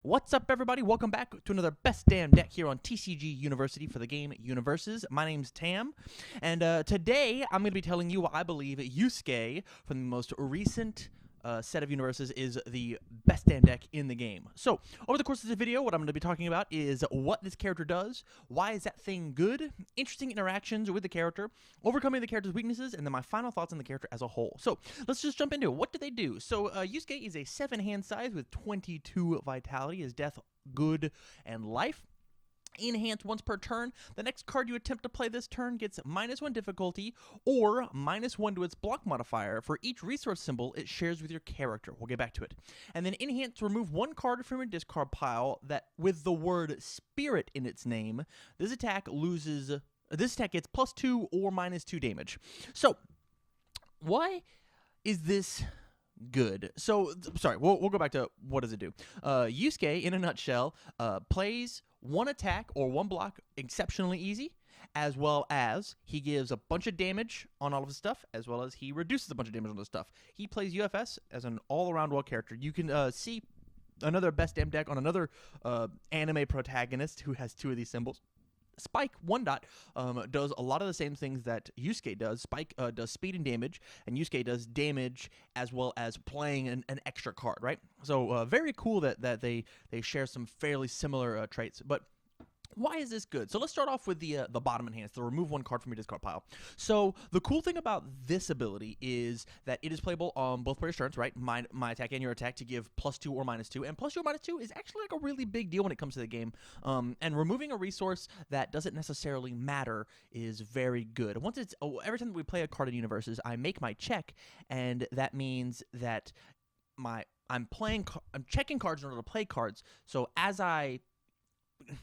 What's up, everybody? Welcome back to another Best Damn Deck here on TCG University for the game UniVersus. My name's Tam, and today I'm going to be telling you why I believe Yusuke from the most recent set of UniVersus is the best damn deck in the game. So, over the course of this video, what I'm going to be talking about is what this character does, why is that thing good, interesting interactions with the character, overcoming the character's weaknesses, and then my final thoughts on the character as a whole. So, let's just jump into it. What do they do? So, Yusuke is a 7-hand size with 22 vitality. His death, good, and life. Enhance once per turn. The next card you attempt to play this turn gets -1 difficulty or -1 to its block modifier for each resource symbol it shares with your character. We'll get back to it. And then enhance, remove 1 card from your discard pile that with the word spirit in its name. This attack gets +2 or -2 damage. So, why is this good? So, sorry, we'll go back to what does it do. Yusuke, in a nutshell, plays 1 attack or 1 block exceptionally easy, as well as he gives a bunch of damage on all of his stuff, as well as he reduces a bunch of damage on his stuff. He plays UFS as an all-around well character. You can see another best damn deck on another anime protagonist who has 2 of these symbols. Spike, 1 dot, does a lot of the same things that Yusuke does. Spike does speed and damage, and Yusuke does damage as well as playing an extra card, right? So very cool that they share some fairly similar traits. But why is this good? So let's start off with the bottom enhance, the remove 1 card from your discard pile. So the cool thing about this ability is that it is playable on both players' turns, right? My attack and your attack to give +2 or -2, and +2 or -2 is actually like a really big deal when it comes to the game. And removing a resource that doesn't necessarily matter is very good. Once it's every time that we play a card in UniVersus, I make my check, and that means that I'm checking cards in order to play cards. So as I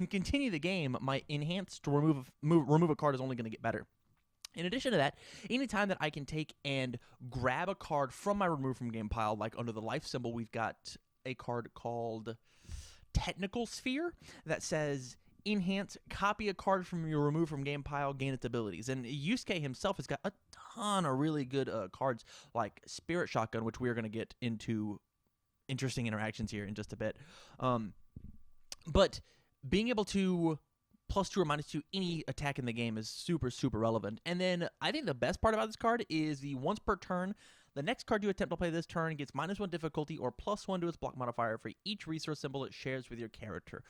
continue the game, my enhance to remove a card is only going to get better. In addition to that, anytime that I can take and grab a card from my remove from game pile, like under the life symbol, we've got a card called Technical Sphere that says enhance, copy a card from your remove from game pile, gain its abilities. And Yusuke himself has got a ton of really good cards like Spirit Shotgun, which we are going to get into interesting interactions here in just a bit. But being able to +2 or -2 any attack in the game is super, super relevant. And then I think the best part about this card is the once per turn. The next card you attempt to play this turn gets -1 difficulty or +1 to its block modifier for each resource symbol it shares with your character.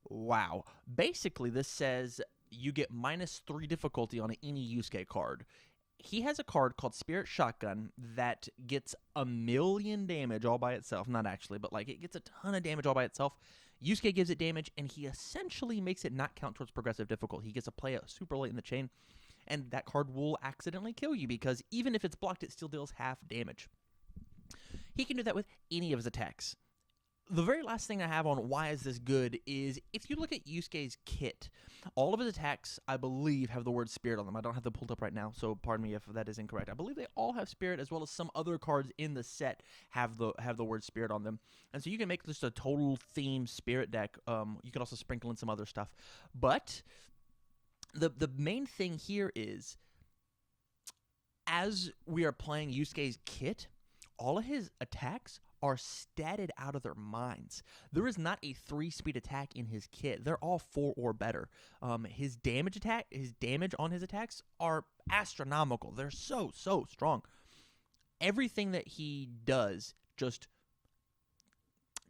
Wow. Basically, this says you get -3 difficulty on any Yusuke card. He has a card called Spirit Shotgun that gets 1,000,000 damage all by itself. Not actually, but like it gets a ton of damage all by itself. Yusuke gives it damage, and he essentially makes it not count towards progressive difficulty. He gets to play it super late in the chain, and that card will accidentally kill you because even if it's blocked, it still deals half damage. He can do that with any of his attacks. The very last thing I have on why is this good is if you look at Yusuke's kit, all of his attacks, I believe, have the word spirit on them. I don't have them pulled up right now, so pardon me if that is incorrect. I believe they all have spirit, as well as some other cards in the set have the word spirit on them. And so you can make just a total theme spirit deck. You can also sprinkle in some other stuff. But the main thing here is, as we are playing Yusuke's kit, all of his attacks are statted out of their minds. There is not a 3-speed attack in his kit. They're all 4 or better. His damage on his attacks are astronomical. They're so strong. Everything that he does just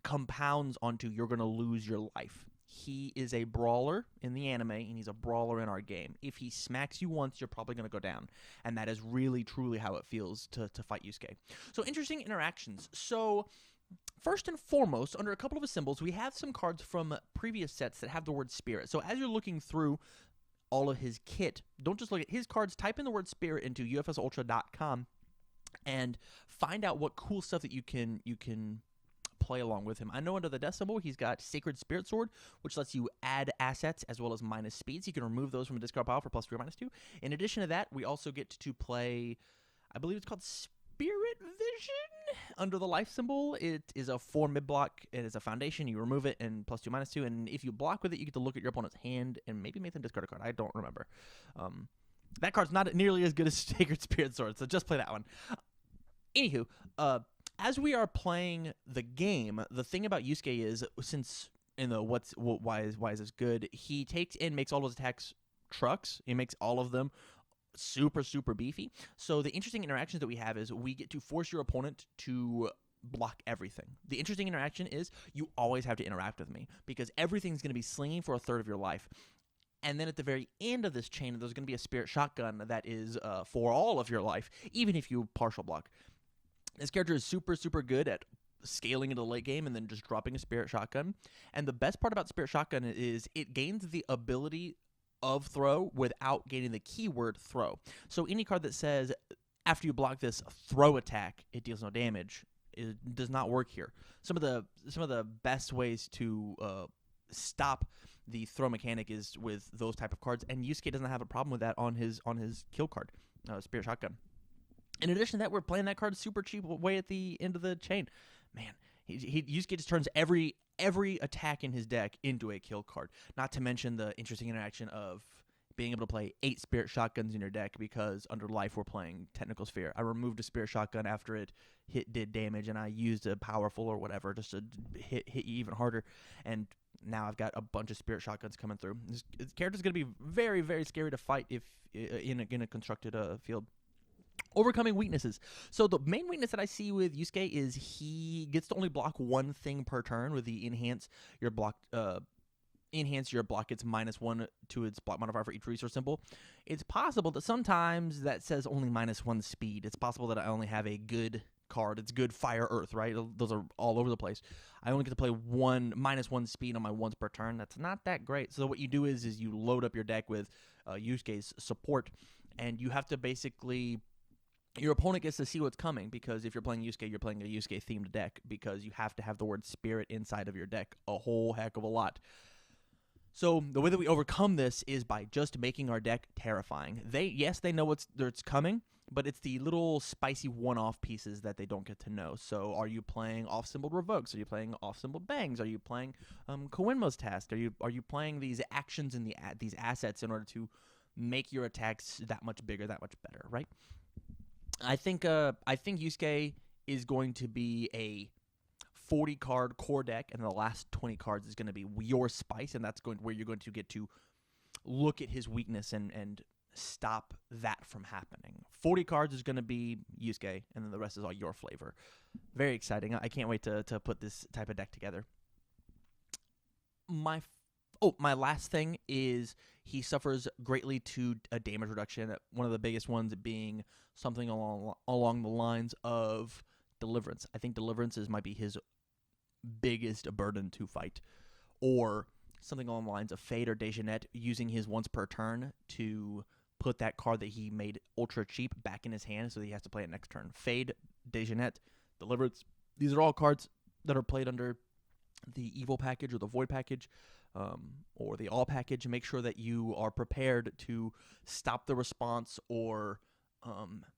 compounds onto you're going to lose your life. He is a brawler in the anime, and he's a brawler in our game. If he smacks you once, you're probably going to go down. And that is really, truly how it feels to fight Yusuke. So, interesting interactions. So, first and foremost, under a couple of his symbols, we have some cards from previous sets that have the word spirit. So, as you're looking through all of his kit, don't just look at his cards. Type in the word spirit into ufsultra.com and find out what cool stuff that you can play along with him. I know under the death symbol, he's got Sacred Spirit Sword, which lets you add assets as well as minus speeds. You can remove those from a discard pile for +3 or -2. In addition to that, we also get to play, I believe it's called Spirit Vision under the life symbol. It is a 4 mid-block. It is a foundation. You remove it and +2, -2. And if you block with it, you get to look at your opponent's hand and maybe make them discard a card. I don't remember. That card's not nearly as good as Sacred Spirit Sword, so just play that one. Anywho, as we are playing the game, the thing about Yusuke is, since in the why is this good, he takes and makes all those attacks trucks. He makes all of them super beefy. So the interesting interactions that we have is we get to force your opponent to block everything. The interesting interaction is you always have to interact with me because everything's going to be slinging for a third of your life. And then at the very end of this chain, there's going to be a spirit shotgun that is for all of your life, even if you partial block. This character is super good at scaling into the late game and then just dropping a spirit shotgun. And the best part about spirit shotgun is it gains the ability of throw without gaining the keyword throw. So any card that says after you block this throw attack, it deals no damage, it does not work here. Some of the best ways to stop the throw mechanic is with those type of cards, and Yusuke doesn't have a problem with that on his kill card, Spirit Shotgun. In addition to that, we're playing that card super cheap way at the end of the chain. Man, Yusuke just turns every attack in his deck into a kill card. Not to mention the interesting interaction of being able to play 8 Spirit Shotguns in your deck because under life we're playing Technical Sphere. I removed a Spirit Shotgun after it did damage, and I used a Powerful or whatever just to hit you even harder, and now I've got a bunch of Spirit Shotguns coming through. This character's going to be very scary to fight if in a constructed field. Overcoming weaknesses. So the main weakness that I see with Yusuke is he gets to only block one thing per turn with the enhance your block gets -1 to its block modifier for each resource symbol. It's possible that sometimes that says only -1 speed. It's possible that I only have a good card. It's good fire earth, right? Those are all over the place. I only get to play -1 speed on my once per turn. That's not that great. So what you do is you load up your deck with Yusuke's support, and you have to basically, your opponent gets to see what's coming, because if you're playing Yusuke, you're playing a Yusuke themed deck, because you have to have the word spirit inside of your deck a whole heck of a lot. So the way that we overcome this is by just making our deck terrifying. They know it's coming, but it's the little spicy one-off pieces that they don't get to know. So are you playing off-symboled revokes? Are you playing off-symboled bangs? Are you playing Koenmo's task? Are you playing these actions and these assets in order to make your attacks that much bigger, that much better, right? I think Yusuke is going to be a 40-card core deck, and the last 20 cards is going to be your spice, and that's where you're going to get to look at his weakness and stop that from happening. 40 cards is going to be Yusuke, and then the rest is all your flavor. Very exciting. I can't wait to put this type of deck together. My last thing is he suffers greatly to a damage reduction. One of the biggest ones being something along the lines of Deliverance. I think Deliverance might be his biggest burden to fight, or something along the lines of Fade or Dejanet, using his once per turn to put that card that he made ultra cheap back in his hand, so that he has to play it next turn. Fade, Dejanet, Deliverance. These are all cards that are played under the Evil package or the Void package, or the All package. Make sure that you are prepared to stop the response, or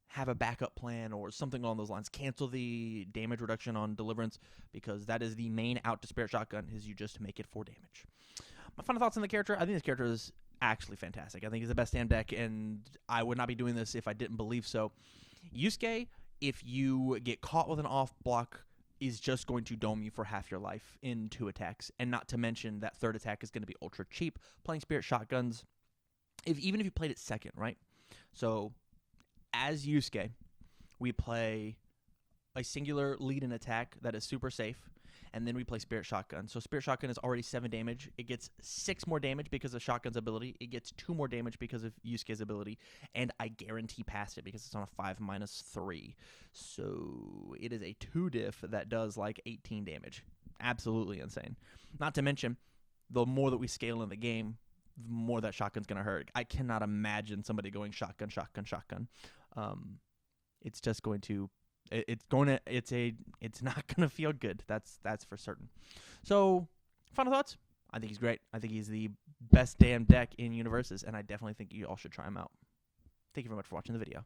have a backup plan or something along those lines. Cancel the damage reduction on Deliverance, because that is the main out to Spirit Shotgun, is you just make it 4 damage. My final thoughts on the character: I think this character is actually fantastic. I think he's the best damn deck, and I would not be doing this if I didn't believe so. Yusuke, if you get caught with an off block, is just going to dome you for half your life in 2 attacks, and not to mention that third attack is going to be ultra cheap. Playing Spirit Shotguns, even if you played it second, right? So as Yusuke, we play a singular lead-in attack that is super safe, and then we play Spirit Shotgun. So Spirit Shotgun is already 7 damage. It gets 6 more damage because of Shotgun's ability. It gets 2 more damage because of Yusuke's ability, and I guarantee past it because it's on a 5-3. So it is a 2 diff that does like 18 damage. Absolutely insane. Not to mention, the more that we scale in the game, the more that Shotgun's going to hurt. I cannot imagine somebody going shotgun. It's just going to, it's not going to feel good. That's for certain. So, final thoughts? I think he's great. I think he's the best damn deck in UniVersus, and I definitely think you all should try him out. Thank you very much for watching the video.